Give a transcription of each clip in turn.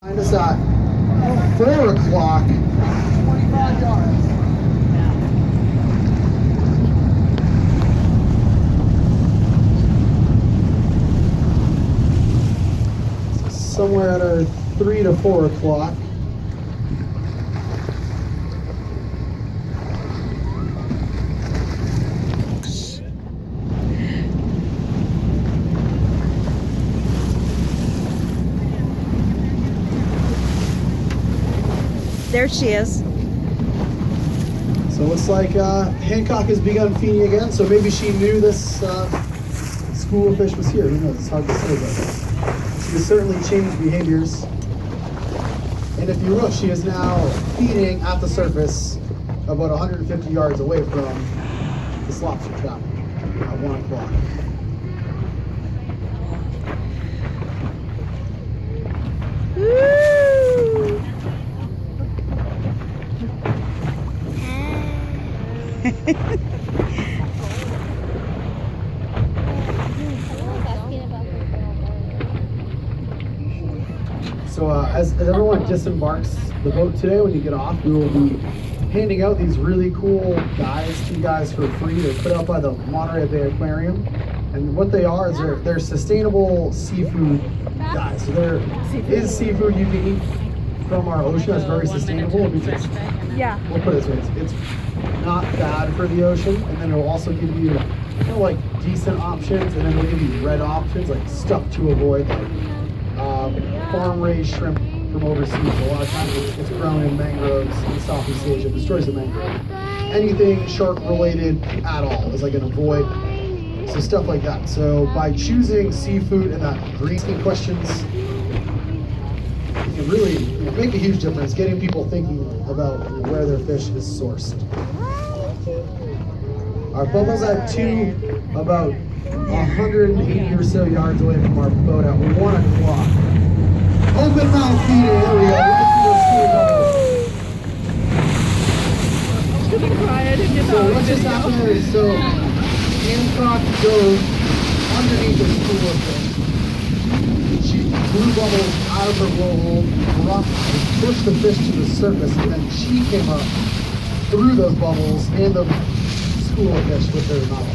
Find us at 4 o'clock. 25 yards. Somewhere at our 3 to 4 o'clock. There she is. So it looks like Hancock has begun feeding again, so maybe she knew this school of fish was here. Who knows? It's hard to say, but she has certainly changed behaviors. And if you look, she is now feeding at the surface about 150 yards away from this lobster trap at 1 o'clock. So as everyone disembarks the boat today, when you get off, we will be handing out these really cool guys to you guys for free. They're put out by the Monterey Bay Aquarium. And what they are is they're sustainable seafood guys. So there is seafood you can eat from our ocean that's very sustainable. We'll put it this way, it's not bad for the ocean, and then it'll also give you like decent options, and then we'll give you red options, like stuff to avoid, like farm raised shrimp from overseas. A lot of times it's grown in mangroves in Southeast Asia, destroys the mangrove. Anything shark related at all is like an avoid. So stuff like that. So by choosing seafood and that asking questions, you can really make a huge difference, getting people thinking about where their fish is sourced. Our bubble's at 2, about 180 or so yards away from our boat at 1 o'clock. Open mouth feeding, there we go. So what just happened is, Hancock goes underneath the school of fish. She blew bubbles out of her blowhole, pushed the fish to the surface, and then she came up through those bubbles and the school of fish with her mouth.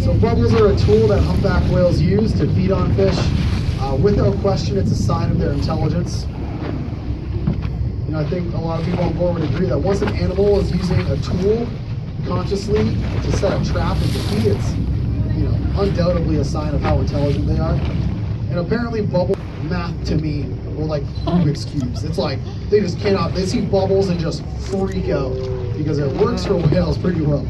So bubbles are a tool that humpback whales use to feed on fish. Without question, it's a sign of their intelligence. I think a lot of people on board would agree that once an animal is using a tool consciously to set a trap and to feed, it's undoubtedly a sign of how intelligent they are. And apparently bubble math to me or like Rubik's cubes. It's like they just cannot, they see bubbles and just freak out because it works for whales pretty well.